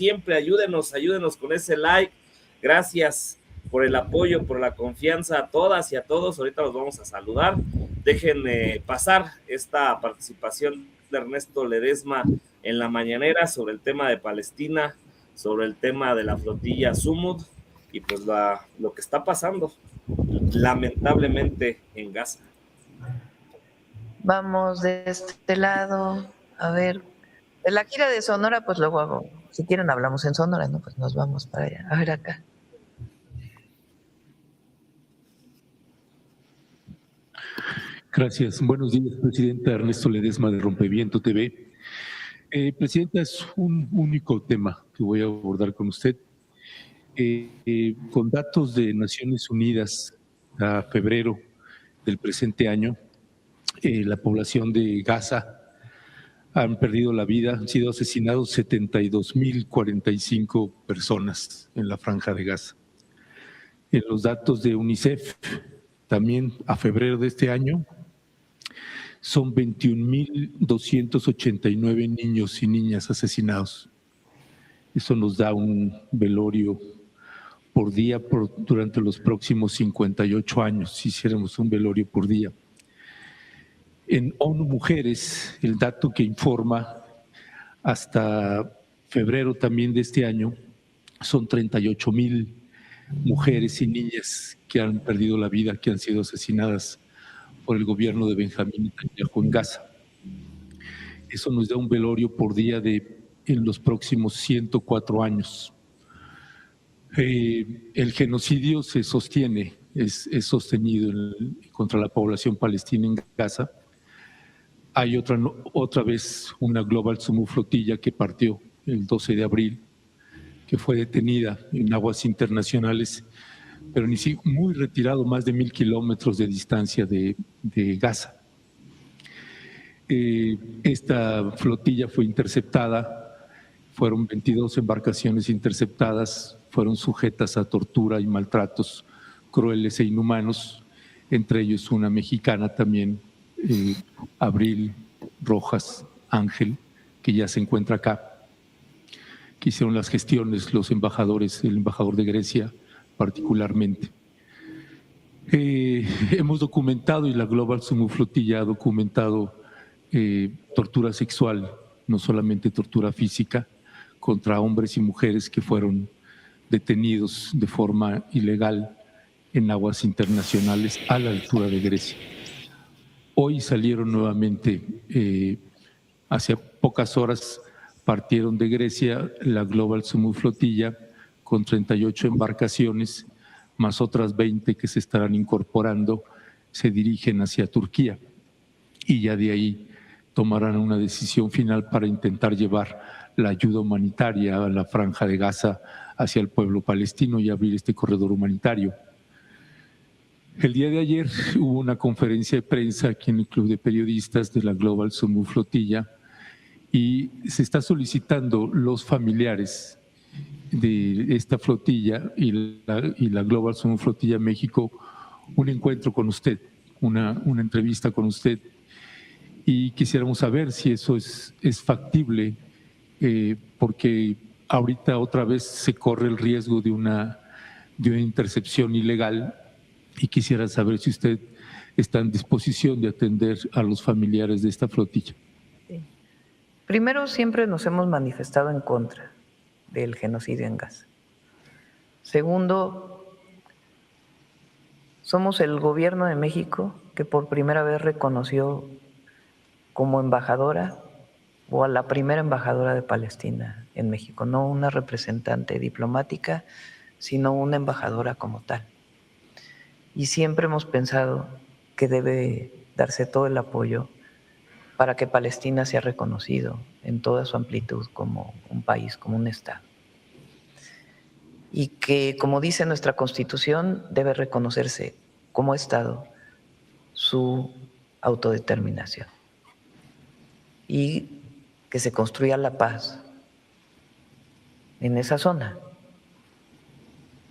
siempre, ayúdenos con ese like. Gracias por el apoyo, por la confianza a todas y a todos. Ahorita los vamos a saludar. Dejen pasar esta participación de Ernesto Ledesma en la mañanera sobre el tema de Palestina, sobre el tema de la flotilla Sumud y pues lo que está pasando lamentablemente en Gaza. Vamos de este lado, a ver, de la gira de Sonora, pues luego, si quieren hablamos en Sonora, ¿no? Pues nos vamos para allá. A ver acá. Gracias. Buenos días, Presidenta. Ernesto Ledesma de Rompeviento TV. Presidenta, es un único tema que voy a abordar con usted. Con datos de Naciones Unidas a febrero del presente año, la población de Gaza han perdido la vida, han sido asesinados 72.045 personas en la franja de Gaza. En los datos de UNICEF, también a febrero de este año, son 21.289 niños y niñas asesinados. Eso nos da un velorio por día durante los próximos 58 años, si hiciéramos un velorio por día. En ONU Mujeres, el dato que informa hasta febrero también de este año, son 38.000 mujeres y niñas que han perdido la vida, que han sido asesinadas por el gobierno de Benjamín Netanyahu en Gaza. Eso nos da un velorio por día en los próximos 104 años. El genocidio se sostiene, es sostenido contra la población palestina en Gaza. Hay otra vez una Global Sumud flotilla que partió el 12 de abril, que fue detenida en aguas internacionales, pero muy retirado, más de 1.000 kilómetros de distancia de Gaza. Esta flotilla fue interceptada, fueron 22 embarcaciones interceptadas, fueron sujetas a tortura y maltratos crueles e inhumanos, entre ellos una mexicana también, Abril Rojas Ángel, que ya se encuentra acá, que hicieron las gestiones los embajadores, el embajador de Grecia particularmente. Hemos documentado, y la Global Sumud Flotilla ha documentado tortura sexual, no solamente tortura física, contra hombres y mujeres que fueron detenidos de forma ilegal en aguas internacionales a la altura de Grecia. Hoy salieron nuevamente, hace pocas horas partieron de Grecia la Global Sumud Flotilla con 38 embarcaciones, más otras 20 que se estarán incorporando, se dirigen hacia Turquía y ya de ahí tomarán una decisión final para intentar llevar la ayuda humanitaria a la franja de Gaza hacia el pueblo palestino y abrir este corredor humanitario. El día de ayer hubo una conferencia de prensa aquí en el Club de Periodistas de la Global Sumud Flotilla y se está solicitando los familiares de esta flotilla y la Global Sumud Flotilla México un encuentro con usted, una entrevista con usted, y quisiéramos saber si eso es factible, porque ahorita otra vez se corre el riesgo de una intercepción ilegal y quisiera saber si usted está en disposición de atender a los familiares de esta flotilla. Sí. Primero, siempre nos hemos manifestado en contra del genocidio en Gaza. Segundo, somos el gobierno de México que por primera vez reconoció como embajadora o a la primera embajadora de Palestina en México, no una representante diplomática, sino una embajadora como tal. Y siempre hemos pensado que debe darse todo el apoyo para que Palestina sea reconocido en toda su amplitud como un país, como un Estado. Y que, como dice nuestra Constitución, debe reconocerse como Estado su autodeterminación. Y que se construya la paz en esa zona.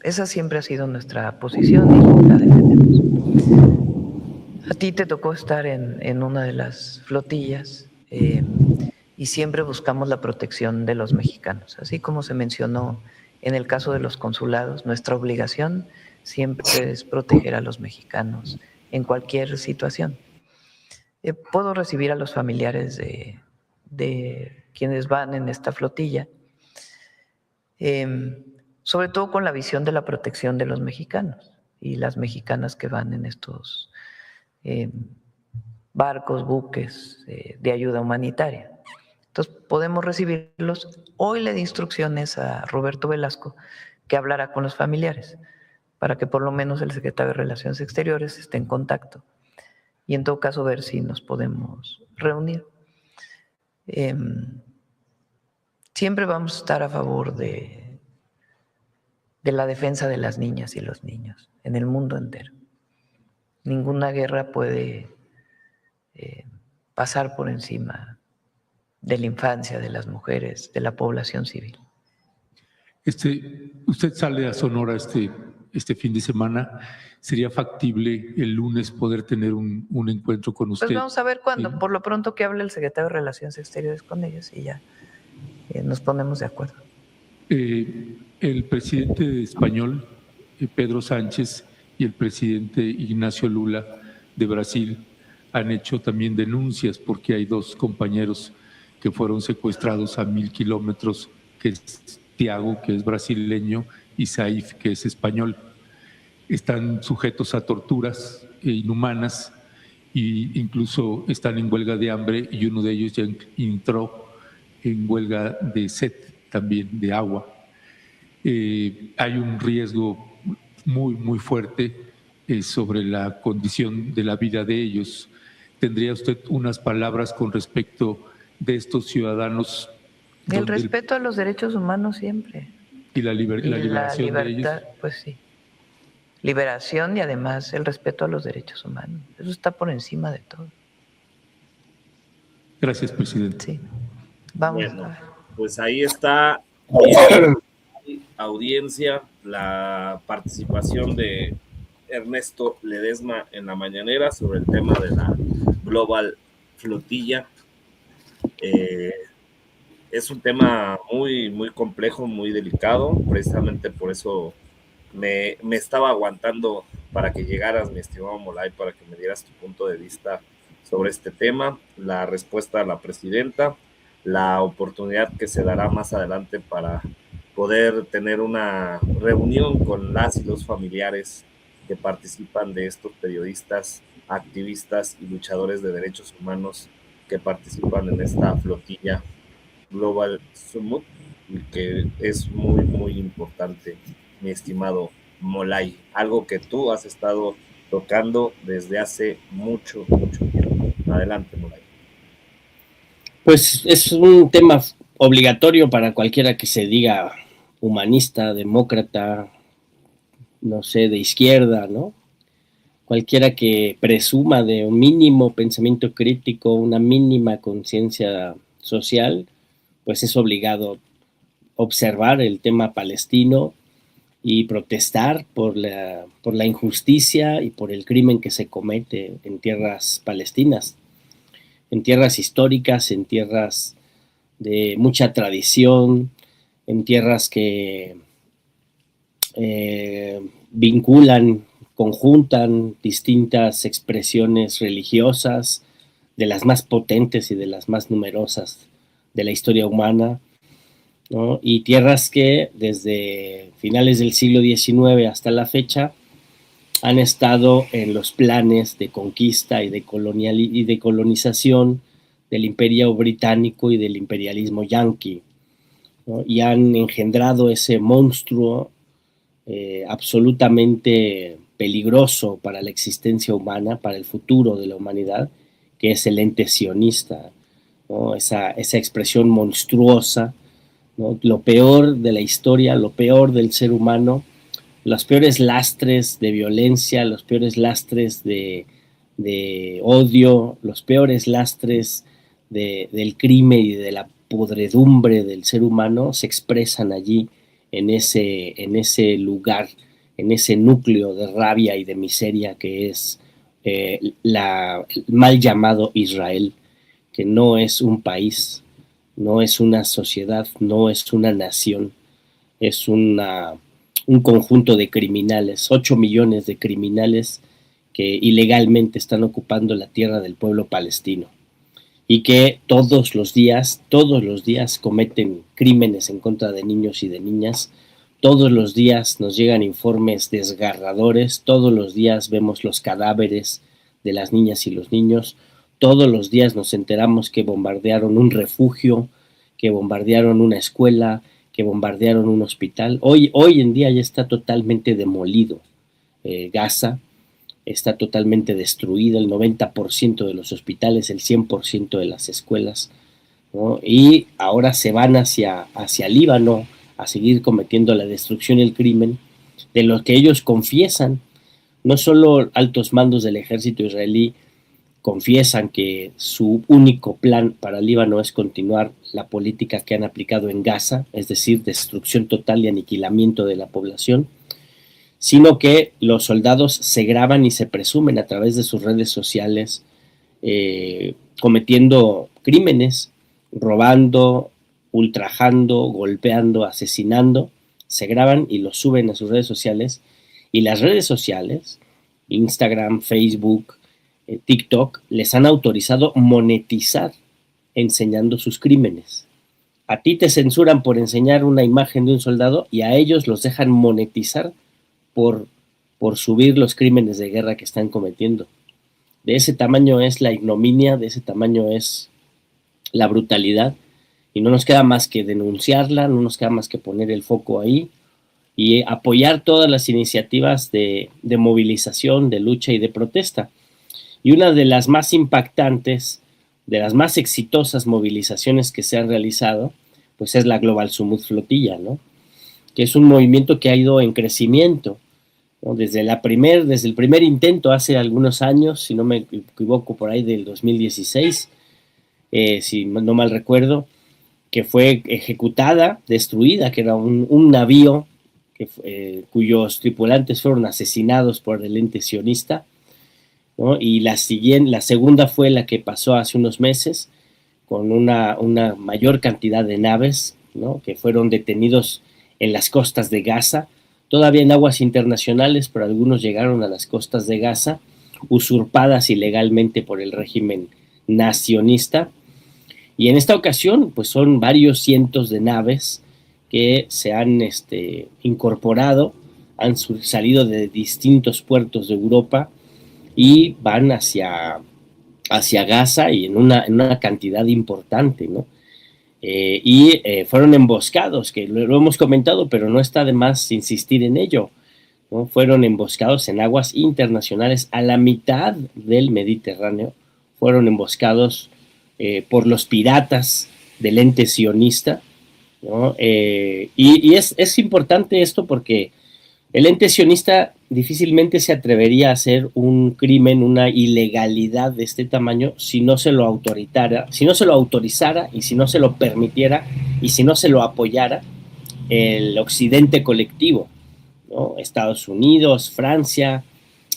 Esa siempre ha sido nuestra posición y la defendemos. A ti te tocó estar en una de las flotillas y y siempre buscamos la protección de los mexicanos. Así como se mencionó en el caso de los consulados, nuestra obligación siempre es proteger a los mexicanos en cualquier situación. Puedo recibir a los familiares de quienes van en esta flotilla, sobre todo con la visión de la protección de los mexicanos y las mexicanas que van en estos barcos, buques de ayuda humanitaria. Entonces podemos recibirlos. Hoy le di instrucciones a Roberto Velasco que hablara con los familiares para que por lo menos el secretario de Relaciones Exteriores esté en contacto y en todo caso ver si nos podemos reunir. Siempre vamos a estar a favor de la defensa de las niñas y los niños en el mundo entero. Ninguna guerra puede pasar por encima de la infancia, de las mujeres, de la población civil. Usted sale a Sonora este fin de semana. ¿Sería factible el lunes poder tener un encuentro con usted? Pues vamos a ver cuándo. Por lo pronto que hable el secretario de Relaciones Exteriores con ellos y ya nos ponemos de acuerdo. El presidente español, Pedro Sánchez, y el presidente Ignacio Lula de Brasil han hecho también denuncias porque hay 2 compañeros que fueron secuestrados a 1000 kilómetros, que es Tiago, que es brasileño, y Saif, que es español. Están sujetos a torturas inhumanas e incluso están en huelga de hambre, y uno de ellos ya entró en huelga de sed, también de agua. Hay un riesgo muy, muy fuerte sobre la condición de la vida de ellos. ¿Tendría usted unas palabras con respecto de estos ciudadanos? El respeto a los derechos humanos siempre. Y la liberación de ellos. Pues sí. Liberación y además el respeto a los derechos humanos. Eso está por encima de todo. Gracias, presidente. Sí. Vamos. Bueno, pues ahí está, audiencia, la participación de Ernesto Ledesma en la mañanera sobre el tema de la Global Flotilla. Es un tema muy, muy complejo, muy delicado. Precisamente por eso me estaba aguantando para que llegaras, mi estimado Molay, para que me dieras tu punto de vista sobre este tema, la respuesta de la presidenta, la oportunidad que se dará más adelante para poder tener una reunión con las y los familiares que participan de estos periodistas, activistas y luchadores de derechos humanos que participan en esta flotilla Global Summit, y que es muy, muy importante, mi estimado Molay, algo que tú has estado tocando desde hace mucho, mucho tiempo. Adelante, Molay. Pues es un tema obligatorio para cualquiera que se diga humanista, demócrata, no sé, de izquierda, ¿no? Cualquiera que presuma de un mínimo pensamiento crítico, una mínima conciencia social, pues es obligado a observar el tema palestino y protestar por la injusticia y por el crimen que se comete en tierras palestinas, en tierras históricas, en tierras de mucha tradición, en tierras que vinculan, conjuntan distintas expresiones religiosas, de las más potentes y de las más numerosas de la historia humana, ¿no? Y tierras que desde finales del siglo XIX hasta la fecha han estado en los planes de conquista y de colonización del Imperio Británico y del imperialismo yanqui, ¿no? Y han engendrado ese monstruo absolutamente peligroso para la existencia humana, para el futuro de la humanidad, que es el ente sionista, ¿no? Esa expresión monstruosa, ¿no? Lo peor de la historia, lo peor del ser humano, los peores lastres de violencia, los peores lastres de odio, los peores lastres del crimen y de la podredumbre del ser humano se expresan allí en ese lugar, en ese núcleo de rabia y de miseria que es el mal llamado Israel, que no es un país, no es una sociedad, no es una nación, es un conjunto de criminales, 8 millones de criminales que ilegalmente están ocupando la tierra del pueblo palestino y que todos los días cometen crímenes en contra de niños y de niñas. Todos los días nos llegan informes desgarradores, todos los días vemos los cadáveres de las niñas y los niños, todos los días nos enteramos que bombardearon un refugio, que bombardearon una escuela, que bombardearon un hospital. Hoy en día ya está totalmente demolido Gaza, está totalmente destruido, el 90% de los hospitales, el 100% de las escuelas, ¿no? Y ahora se van hacia Líbano a seguir cometiendo la destrucción y el crimen de lo que ellos confiesan. No solo altos mandos del ejército israelí confiesan que su único plan para Líbano es continuar la política que han aplicado en Gaza, es decir, destrucción total y aniquilamiento de la población, sino que los soldados se graban y se presumen a través de sus redes sociales cometiendo crímenes, robando, ultrajando, golpeando, asesinando, se graban y los suben a sus redes sociales, y las redes sociales, Instagram, Facebook, TikTok, les han autorizado monetizar enseñando sus crímenes. A ti te censuran por enseñar una imagen de un soldado y a ellos los dejan monetizar por subir los crímenes de guerra que están cometiendo. De ese tamaño es la ignominia, de ese tamaño es la brutalidad, y no nos queda más que denunciarla, no nos queda más que poner el foco ahí y apoyar todas las iniciativas de movilización, de lucha y de protesta. Y una de las más impactantes, de las más exitosas movilizaciones que se han realizado, pues es la Global Sumud Flotilla, ¿no? Que es un movimiento que ha ido en crecimiento, ¿no? Desde el primer intento hace algunos años, si no me equivoco, por ahí del 2016, si no mal recuerdo, que fue ejecutada, destruida, que era un navío cuyos tripulantes fueron asesinados por el ente sionista, ¿no? Y la segunda fue la que pasó hace unos meses, con una mayor cantidad de naves, ¿no? Que fueron detenidos en las costas de Gaza, todavía en aguas internacionales, pero algunos llegaron a las costas de Gaza, usurpadas ilegalmente por el régimen nacionista. Y en esta ocasión, pues son varios cientos de naves que se han incorporado, han salido de distintos puertos de Europa y van hacia Gaza, y en una cantidad importante, ¿no? Fueron emboscados, que lo hemos comentado, pero no está de más insistir en ello, ¿no? Fueron emboscados en aguas internacionales a la mitad del Mediterráneo, fueron emboscados por los piratas del ente sionista, ¿no? Y es importante esto porque el ente sionista difícilmente se atrevería a hacer un crimen, una ilegalidad de este tamaño si no se lo autorizara y si no se lo permitiera y si no se lo apoyara el occidente colectivo, ¿no? Estados Unidos, Francia,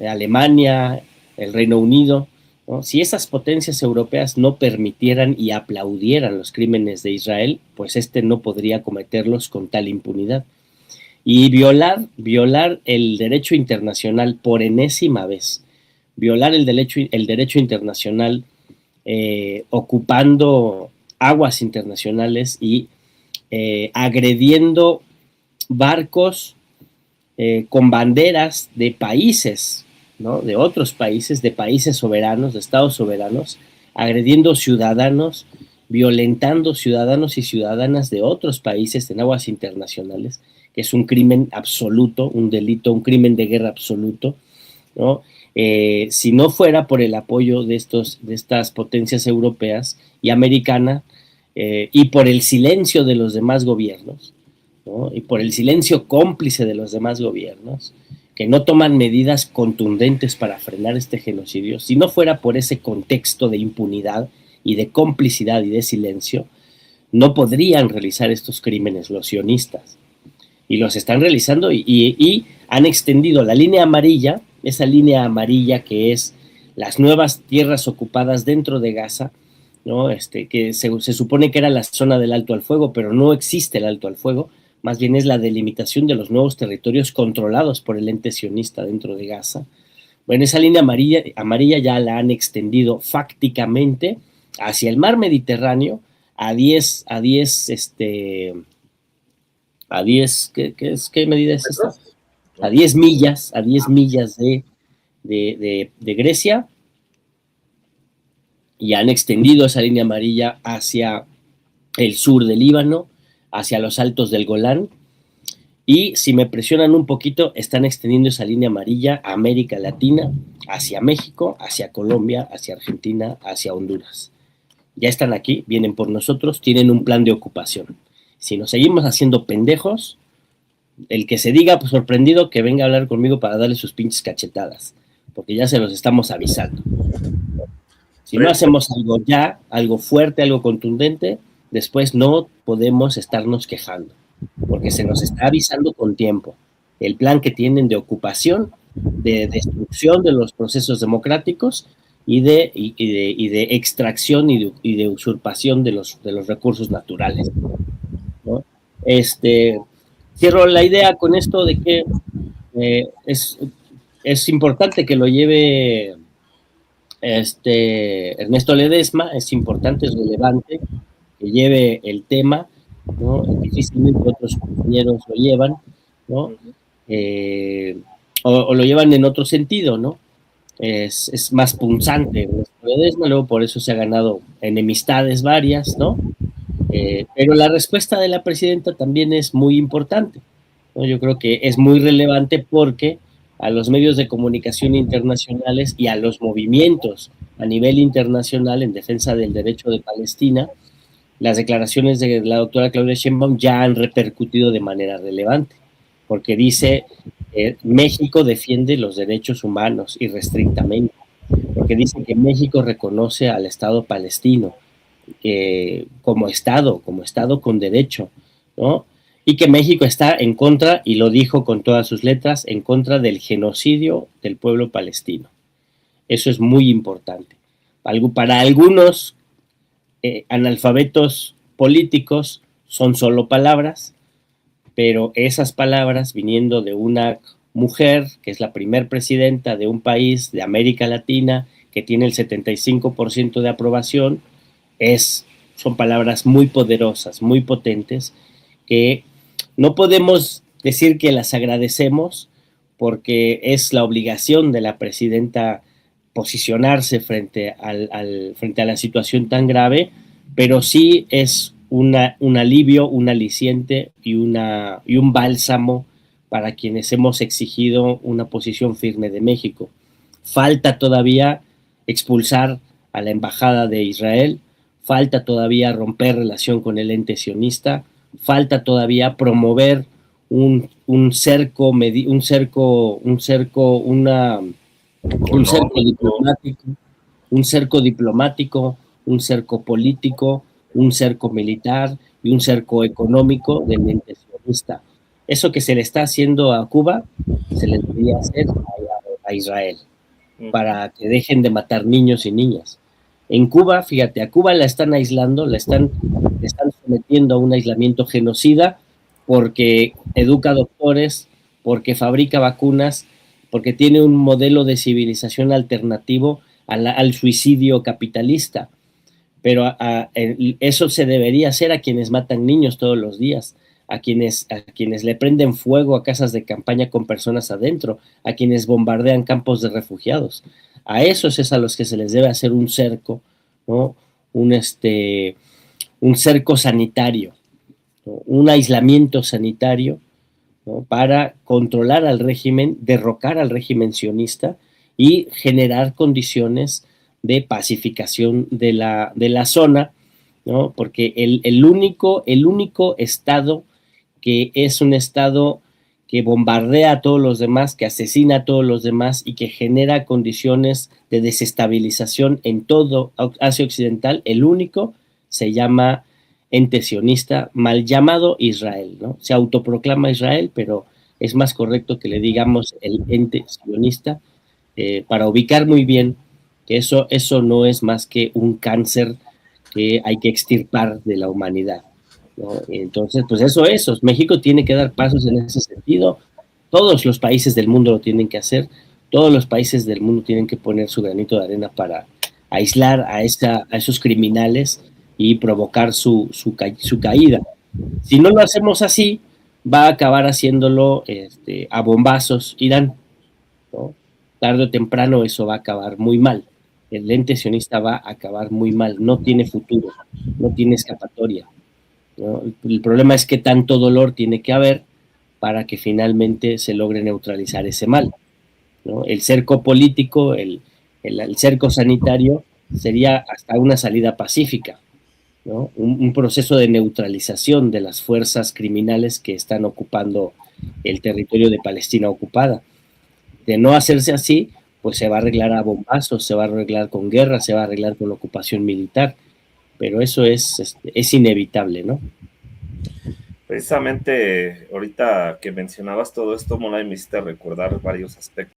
Alemania, el Reino Unido, ¿no? Si esas potencias europeas no permitieran y aplaudieran los crímenes de Israel, pues no podría cometerlos con tal impunidad. Y violar el derecho internacional por enésima vez, violar el derecho internacional ocupando aguas internacionales y agrediendo barcos con banderas de países, ¿no? De otros países, de países soberanos, de estados soberanos, agrediendo ciudadanos, violentando ciudadanos y ciudadanas de otros países en aguas internacionales, que es un crimen absoluto, un delito, un crimen de guerra absoluto, ¿no? Si no fuera por el apoyo de estas potencias europeas y americanas, y por el silencio de los demás gobiernos, ¿no? Y por el silencio cómplice de los demás gobiernos, que no toman medidas contundentes para frenar este genocidio, si no fuera por ese contexto de impunidad y de complicidad y de silencio, no podrían realizar estos crímenes los sionistas. Y los están realizando y han extendido la línea amarilla, esa línea amarilla que es las nuevas tierras ocupadas dentro de Gaza, ¿no? Que se supone que era la zona del alto al fuego, pero no existe el alto al fuego, más bien es la delimitación de los nuevos territorios controlados por el ente sionista dentro de Gaza. Bueno, esa línea amarilla ya la han extendido fácticamente hacia el mar Mediterráneo a 10, ¿qué medida es esta? A 10 millas de Grecia, y han extendido esa línea amarilla hacia el sur del Líbano, hacia los altos del Golán, y si me presionan un poquito, están extendiendo esa línea amarilla a América Latina, hacia México, hacia Colombia, hacia Argentina, hacia Honduras. Ya están aquí, vienen por nosotros, tienen un plan de ocupación. Si nos seguimos haciendo pendejos, el que se diga pues, sorprendido, que venga a hablar conmigo para darle sus pinches cachetadas, porque ya se los estamos avisando. Si no hacemos algo ya, algo fuerte, algo contundente, después no podemos estarnos quejando, porque se nos está avisando con tiempo. El plan que tienen de ocupación, de destrucción de los procesos democráticos y de extracción y de usurpación de los recursos naturales, ¿no? Cierro la idea con esto de que es importante que lo lleve Ernesto Ledesma, es importante, es relevante que lleve el tema, ¿no? Difícilmente otros compañeros lo llevan, ¿no? O lo llevan en otro sentido, ¿no? Es más punzante Ernesto Ledesma, luego por eso se ha ganado enemistades varias, ¿no? Pero la respuesta de la presidenta también es muy importante, ¿no? Yo creo que es muy relevante porque a los medios de comunicación internacionales y a los movimientos a nivel internacional en defensa del derecho de Palestina, las declaraciones de la doctora Claudia Sheinbaum ya han repercutido de manera relevante, porque dice México defiende los derechos humanos irrestrictamente, porque dice que México reconoce al Estado palestino como Estado con derecho, ¿no? Y que México está en contra, y lo dijo con todas sus letras, en contra del genocidio del pueblo palestino. Eso es muy importante. Para algunos analfabetos políticos son solo palabras, pero esas palabras viniendo de una mujer que es la primer presidenta de un país de América Latina que tiene el 75% de aprobación, son palabras muy poderosas, muy potentes, que no podemos decir que las agradecemos porque es la obligación de la presidenta posicionarse frente a la situación tan grave, pero sí es un alivio, un aliciente y un bálsamo para quienes hemos exigido una posición firme de México. Falta todavía expulsar a la embajada de Israel, falta todavía romper relación con el ente sionista, falta todavía promover un cerco diplomático, un cerco político, un cerco militar y un cerco económico del ente sionista. Eso que se le está haciendo a Cuba, se le debería hacer a Israel, para que dejen de matar niños y niñas. En Cuba, fíjate, a Cuba la están aislando, le están sometiendo a un aislamiento genocida porque educa doctores, porque fabrica vacunas, porque tiene un modelo de civilización alternativo al suicidio capitalista. Pero eso se debería hacer a quienes matan niños todos los días, a quienes le prenden fuego a casas de campaña con personas adentro, a quienes bombardean campos de refugiados. A esos es a los que se les debe hacer un cerco, ¿no? Un cerco sanitario, ¿no? Un aislamiento sanitario, ¿no? Para controlar al régimen, derrocar al régimen sionista y generar condiciones de pacificación de la zona, ¿no? Porque el único estado que es un estado que bombardea a todos los demás, que asesina a todos los demás y que genera condiciones de desestabilización en todo Asia Occidental, el único se llama ente sionista, mal llamado Israel, ¿no? Se autoproclama Israel, pero es más correcto que le digamos el ente sionista, para ubicar muy bien que eso no es más que un cáncer que hay que extirpar de la humanidad, ¿no? Entonces, pues eso, México tiene que dar pasos en ese sentido, todos los países del mundo lo tienen que hacer, todos los países del mundo tienen que poner su granito de arena para aislar a esos criminales y provocar su caída. Si no lo hacemos así, va a acabar haciéndolo a bombazos Irán, ¿no? Tarde o temprano eso va a acabar muy mal. El ente sionista va a acabar muy mal, no tiene futuro, no tiene escapatoria, ¿no? El problema es que tanto dolor tiene que haber para que finalmente se logre neutralizar ese mal, ¿no? El cerco político, el cerco sanitario sería hasta una salida pacífica, ¿no? Un proceso de neutralización de las fuerzas criminales que están ocupando el territorio de Palestina ocupada. De no hacerse así, pues se va a arreglar a bombazos, se va a arreglar con guerra, se va a arreglar con ocupación militar, pero eso es inevitable, ¿no? Precisamente ahorita que mencionabas todo esto, Mona, me hiciste recordar varios aspectos